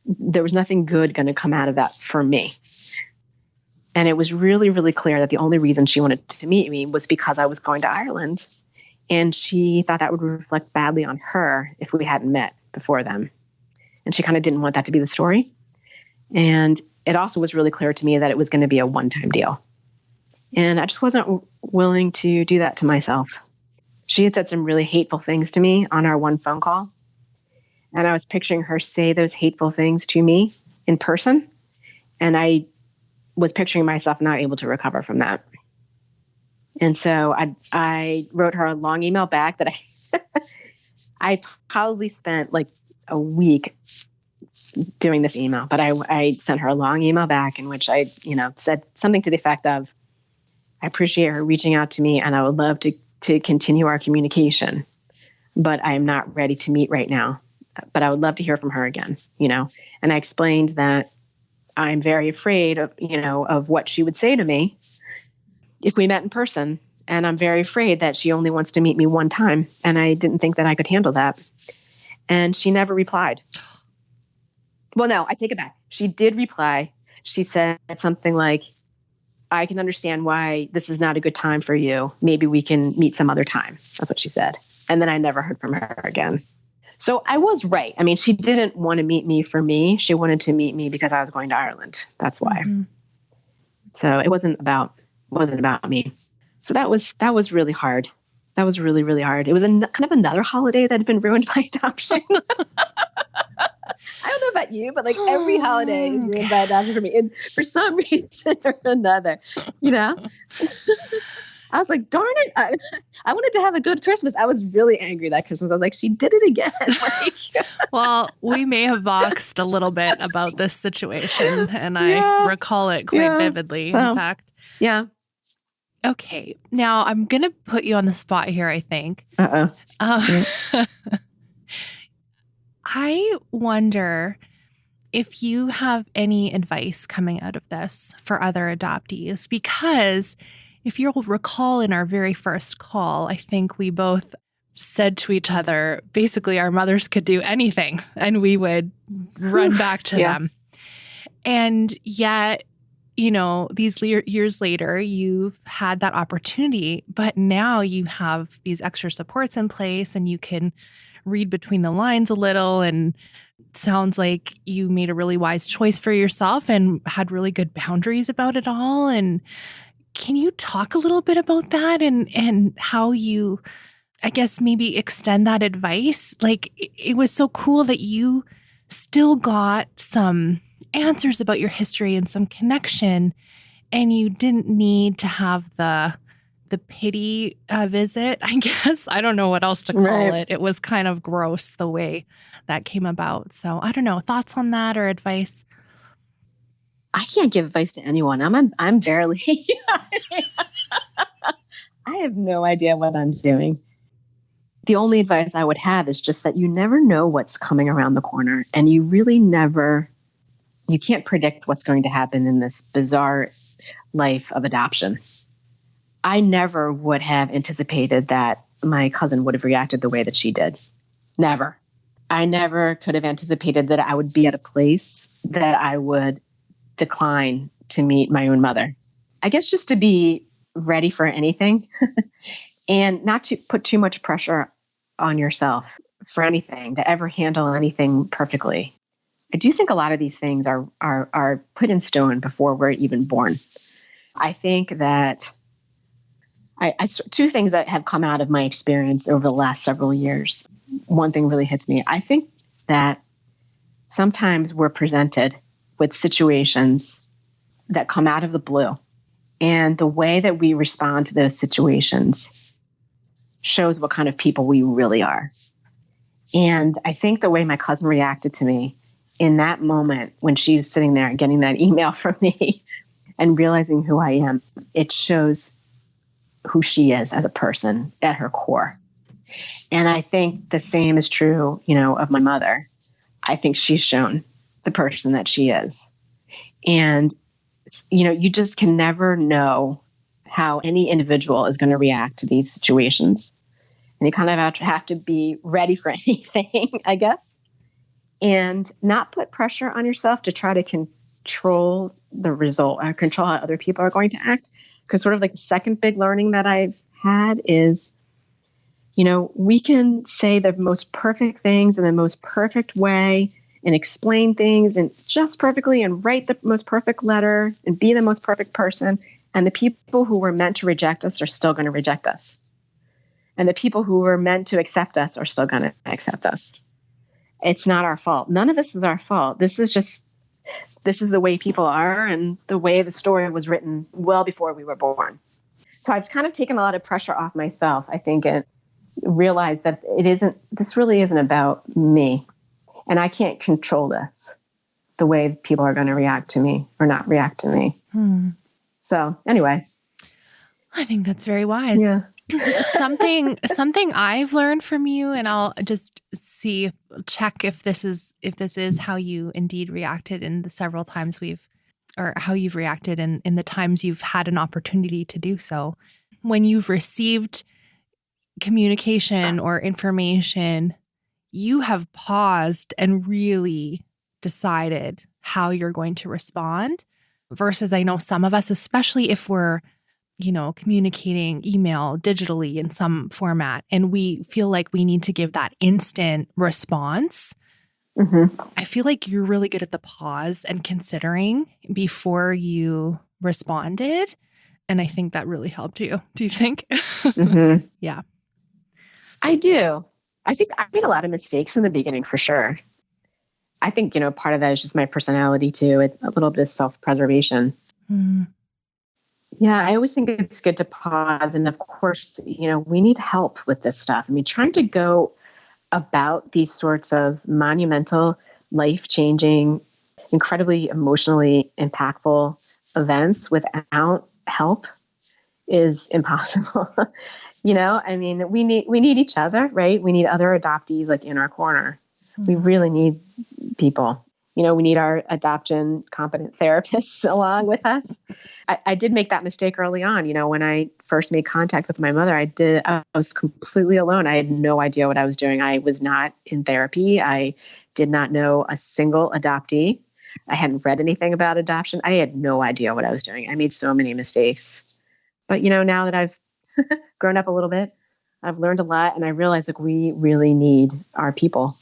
[SPEAKER 2] there was nothing good going to come out of that for me. And it was really, really clear that the only reason she wanted to meet me was because I was going to Ireland. And she thought that would reflect badly on her if we hadn't met before then. And she kind of didn't want that to be the story. And it also was really clear to me that it was going to be a one-time deal. And I just wasn't willing to do that to myself. She had said some really hateful things to me on our one phone call. And I was picturing her say those hateful things to me in person. And I was picturing myself not able to recover from that. And so I wrote her a long email back that I probably spent like a week doing this email, but I sent her a long email back in which I, said something to the effect of, I appreciate her reaching out to me and I would love to continue our communication, but I am not ready to meet right now, but I would love to hear from her again, and I explained that I'm very afraid of, of what she would say to me if we met in person. And I'm very afraid that she only wants to meet me one time. And I didn't think that I could handle that. And she never replied. Well, no, I take it back. She did reply. She said something like, I can understand why this is not a good time for you. Maybe we can meet some other time. That's what she said. And then I never heard from her again. So I was right. I mean, she didn't want to meet me for me. She wanted to meet me because I was going to Ireland. That's why. Mm-hmm. So it wasn't about me. So that was really hard. That was really, really hard. It was kind of another holiday that had been ruined by adoption. I don't know about you, but like every holiday is ruined by adoption for me. And for some reason or another, I was like, darn it. I wanted to have a good Christmas. I was really angry that Christmas. I was like, she did it again.
[SPEAKER 1] Well, we may have voxed a little bit about this situation, and I recall it quite vividly, in fact.
[SPEAKER 2] Yeah.
[SPEAKER 1] Okay. Now, I'm going to put you on the spot here, I think. I wonder if you have any advice coming out of this for other adoptees, because if you'll recall in our very first call, I think we both said to each other, basically our mothers could do anything and we would run back to them. And yet, these years later, you've had that opportunity, but now you have these extra supports in place and you can read between the lines a little, and it sounds like you made a really wise choice for yourself and had really good boundaries about it all. And can you talk a little bit about that and how you, I guess, maybe extend that advice? Like, it was so cool that you still got some answers about your history and some connection, and you didn't need to have the pity visit, I guess. I don't know what else to call it. It was kind of gross the way that came about. So I don't know, thoughts on that or advice?
[SPEAKER 2] I can't give advice to anyone. I'm barely. I have no idea what I'm doing. The only advice I would have is just that you never know what's coming around the corner, and you really never you can't predict what's going to happen in this bizarre life of adoption. I never would have anticipated that my cousin would have reacted the way that she did. Never. I never could have anticipated that I would be at a place that I would decline to meet my own mother. I guess just to be ready for anything and not to put too much pressure on yourself for anything, to ever handle anything perfectly. I do think a lot of these things are put in stone before we're even born. I think that two things that have come out of my experience over the last several years. One thing really hits me. I think that sometimes we're presented with situations that come out of the blue, and the way that we respond to those situations shows what kind of people we really are. And I think the way my cousin reacted to me in that moment when she was sitting there and getting that email from me and realizing who I am, it shows who she is as a person at her core. And I think the same is true, of my mother. I think she's shown the person that she is. And, you just can never know how any individual is going to react to these situations. And you kind of have to be ready for anything, I guess, and not put pressure on yourself to try to control the result or control how other people are going to act. Because sort of like the second big learning that I've had is, we can say the most perfect things in the most perfect way and explain things and just perfectly and write the most perfect letter and be the most perfect person. And the people who were meant to reject us are still going to reject us. And the people who were meant to accept us are still going to accept us. It's not our fault. None of this is our fault. This is the way people are and the way the story was written well before we were born. So I've kind of taken a lot of pressure off myself, I think, and realized that this really isn't about me. And I can't control this, the way people are going to react to me or not react to me. So anyway.
[SPEAKER 1] I think that's very wise.
[SPEAKER 2] Yeah.
[SPEAKER 1] Something I've learned from you, and I'll just check if this is how you indeed reacted in the several times or how you've reacted in the times you've had an opportunity to do so. When you've received communication or information, you have paused and really decided how you're going to respond, versus I know some of us, especially if we're communicating email digitally in some format, and we feel like we need to give that instant response.
[SPEAKER 2] Mm-hmm.
[SPEAKER 1] I feel like you're really good at the pause and considering before you responded. And I think that really helped you. Do you think?
[SPEAKER 2] Mm-hmm.
[SPEAKER 1] Yeah.
[SPEAKER 2] I do. I think I made a lot of mistakes in the beginning for sure. I think, part of that is just my personality too. A little bit of self-preservation.
[SPEAKER 1] Mm.
[SPEAKER 2] Yeah, I always think it's good to pause. And of course, we need help with this stuff. I mean, trying to go about these sorts of monumental, life-changing, incredibly emotionally impactful events without help is impossible. I mean, we need each other, right? We need other adoptees like in our corner. We really need people. We need our adoption competent therapists along with us. I did make that mistake early on. When I first made contact with my mother, I was completely alone. I had no idea what I was doing. I was not in therapy. I did not know a single adoptee. I hadn't read anything about adoption. I had no idea what I was doing. I made so many mistakes. But, now that I've grown up a little bit, I've learned a lot, and I realize we really need our people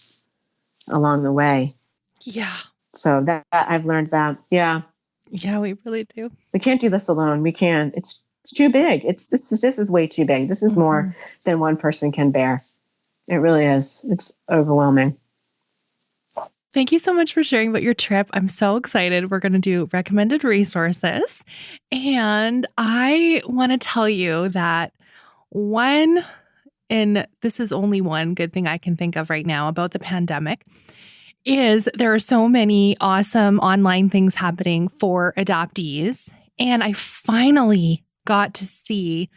[SPEAKER 2] along the way.
[SPEAKER 1] Yeah.
[SPEAKER 2] So that I've learned that. Yeah.
[SPEAKER 1] Yeah, we really do.
[SPEAKER 2] We can't do this alone. We can't. It's too big. This is way too big. This is more than one person can bear. It really is. It's overwhelming.
[SPEAKER 1] Thank you so much for sharing about your trip. I'm so excited. We're going to do recommended resources. And I want to tell you that and this is only one good thing I can think of right now about the pandemic, is there are so many awesome online things happening for adoptees. And I finally got to see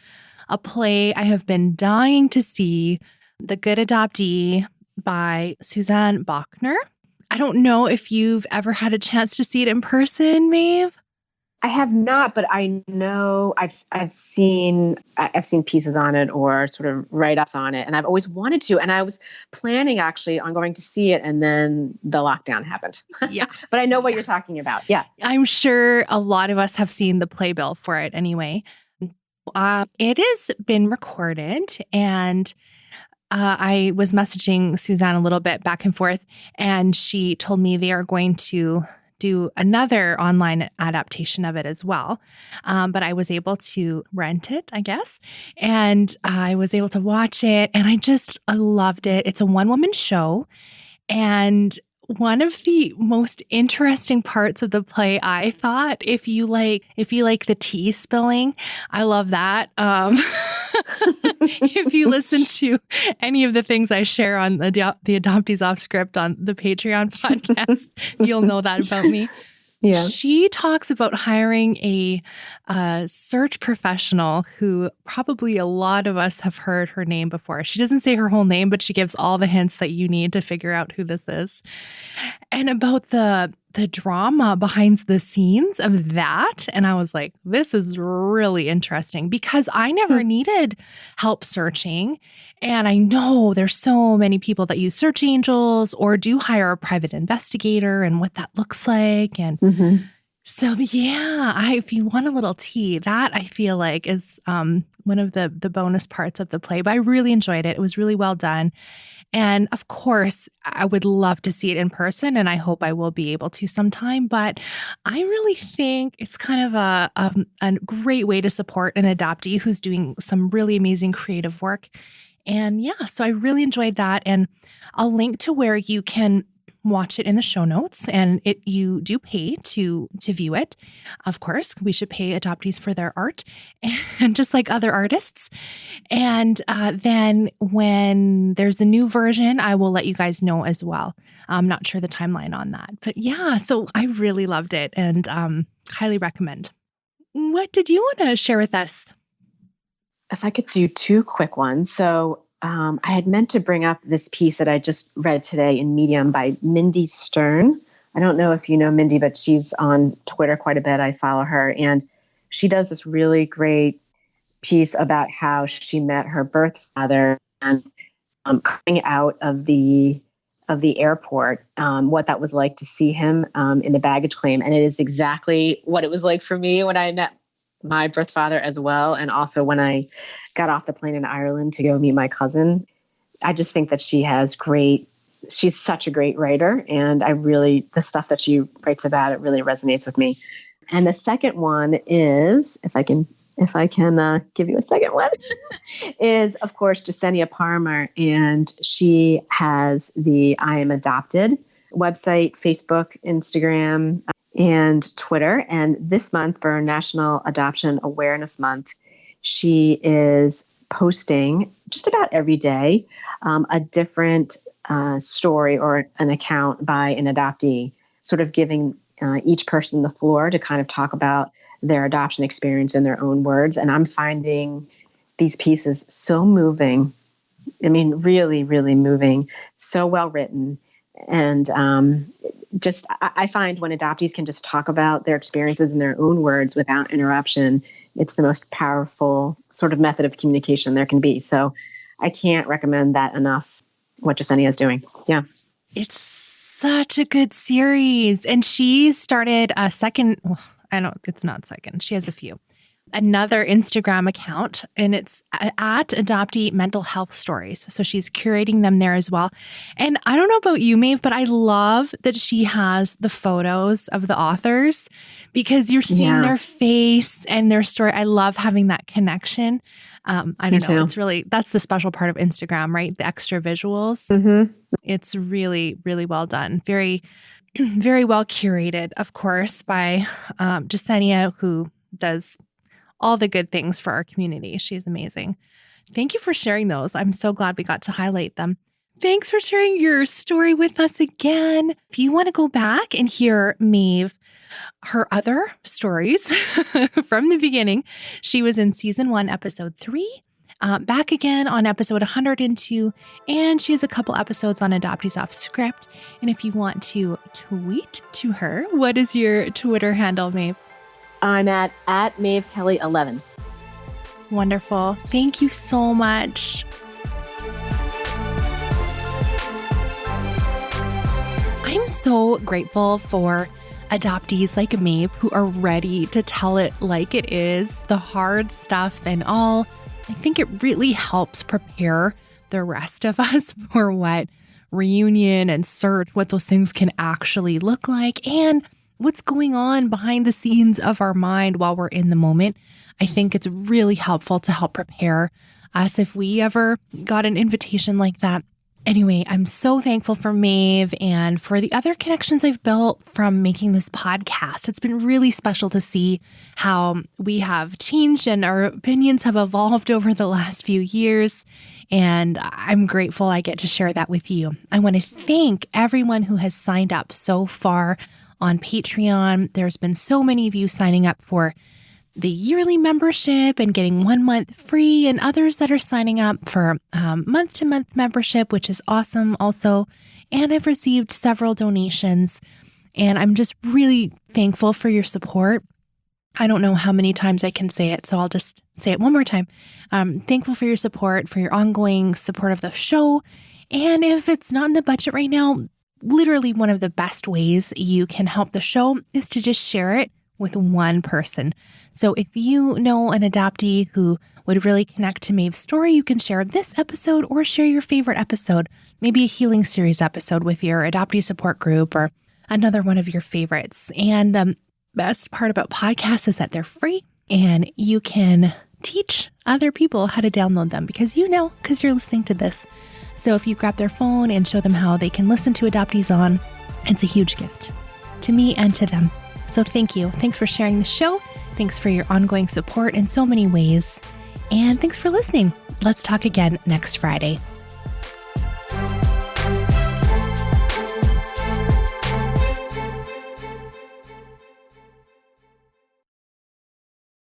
[SPEAKER 1] a play I have been dying to see, The Good Adoptee by Suzanne Bachner. I don't know if you've ever had a chance to see it in person, Maeve.
[SPEAKER 2] I have not, but I know I've seen pieces on it or sort of write-ups on it, and I've always wanted to. And I was planning actually on going to see it, and then the lockdown happened.
[SPEAKER 1] Yeah.
[SPEAKER 2] But I know what you're talking about. Yeah.
[SPEAKER 1] I'm sure a lot of us have seen the playbill for it anyway. It has been recorded, and I was messaging Suzanne a little bit back and forth, and she told me they are going to do another online adaptation of it as well. But I was able to rent it, I guess, and I was able to watch it, and I loved it. It's a one-woman show, and one of the most interesting parts of the play, I thought, if you like the tea spilling, I love that. If you listen to any of the things I share on the Adoptees Off script on the Patreon podcast, you'll know that about me.
[SPEAKER 2] Yeah.
[SPEAKER 1] She talks about hiring a search professional who probably a lot of us have heard her name before. She doesn't say her whole name, but she gives all the hints that you need to figure out who this is. And about the drama behind the scenes of that. And I was like, this is really interesting because I never needed help searching. And I know there's so many people that use search angels or do hire a private investigator and what that looks like. And so, yeah, if you want a little tea, that I feel like is one of the bonus parts of the play. But I really enjoyed it. It was really well done. And of course, I would love to see it in person, and I hope I will be able to sometime. But I really think it's kind of a great way to support an adoptee who's doing some really amazing creative work. And yeah, so I really enjoyed that. And I'll link to where you can watch it in the show notes, and you do pay to view it. Of course, we should pay adoptees for their art, and just like other artists. And then when there's a new version, I will let you guys know as well. I'm not sure the timeline on that, but yeah, so I really loved it and highly recommend. What did you want to share with us?
[SPEAKER 2] If I could do two quick ones. So I had meant to bring up this piece that I just read today in Medium by Mindy Stern. I don't know if you know Mindy, but she's on Twitter quite a bit. I follow her, and she does this really great piece about how she met her birth father and coming out of the airport, what that was like to see him in the baggage claim. And it is exactly what it was like for me when I met my birth father as well. And also when I got off the plane in Ireland to go meet my cousin. I just think that she's such a great writer. And the stuff that she writes about, it really resonates with me. And the second one is, if I can give you a second one, is of course, Jasenia Parmer. And she has the I Am Adopted website, Facebook, Instagram, and Twitter. And this month, for National Adoption Awareness Month, she is posting just about every day a different story or an account by an adoptee, sort of giving each person the floor to kind of talk about their adoption experience in their own words. And I'm finding these pieces so moving. I mean, really, really moving, so well written. And I find when adoptees can just talk about their experiences in their own words without interruption, it's the most powerful sort of method of communication there can be. So I can't recommend that enough, what Jasenia is doing. Yeah.
[SPEAKER 1] It's such a good series. And she started a second, it's not second. She has a few. Another Instagram account, and it's at Adoptee Mental Health Stories. So she's curating them there as well. And I don't know about you, Maeve, but I love that she has the photos of the authors because you're seeing their face and their story. I love having that connection. I don't know. It's really, that's the special part of Instagram, right? The extra visuals. Mm-hmm. It's really, really well done. Very, very well curated, of course, by Jasenia, who does all the good things for our community. She's amazing. Thank you for sharing those. I'm so glad we got to highlight them. Thanks for sharing your story with us again. If you want to go back and hear Maeve, her other stories from the beginning, she was in season 1, episode 3. back again on episode 102, and she has a couple episodes on Adoptees Off Script. And if you want to tweet to her, what is your Twitter handle, Maeve?
[SPEAKER 2] I'm at Maeve Kelly 11.
[SPEAKER 1] Wonderful. Thank you so much. I'm so grateful for adoptees like Maeve who are ready to tell it like it is, the hard stuff and all. I think it really helps prepare the rest of us for what reunion and search, what those things can actually look like, and what's going on behind the scenes of our mind while we're in the moment. I think it's really helpful to help prepare us if we ever got an invitation like that. Anyway, I'm so thankful for Maeve and for the other connections I've built from making this podcast. It's been really special to see how we have changed and our opinions have evolved over the last few years. And I'm grateful I get to share that with you. I want to thank everyone who has signed up so far on Patreon. There's been so many of you signing up for the yearly membership and getting 1 month free, and others that are signing up for month-to-month membership, which is awesome also. And I've received several donations, and I'm just really thankful for your support. I don't know how many times I can say it, so I'll just say it one more time. Thankful for your support, for your ongoing support of the show. And if it's not in the budget right now, literally one of the best ways you can help the show is to just share it with one person. So if you know an adoptee who would really connect to Maeve's story, you can share this episode or share your favorite episode, maybe a healing series episode with your adoptee support group or another one of your favorites. And the best part about podcasts is that they're free and you can teach other people how to download them because you're listening to this. So if you grab their phone and show them how they can listen to Adoptees On, it's a huge gift to me and to them. So thank you. Thanks for sharing the show. Thanks for your ongoing support in so many ways. And thanks for listening. Let's talk again next Friday.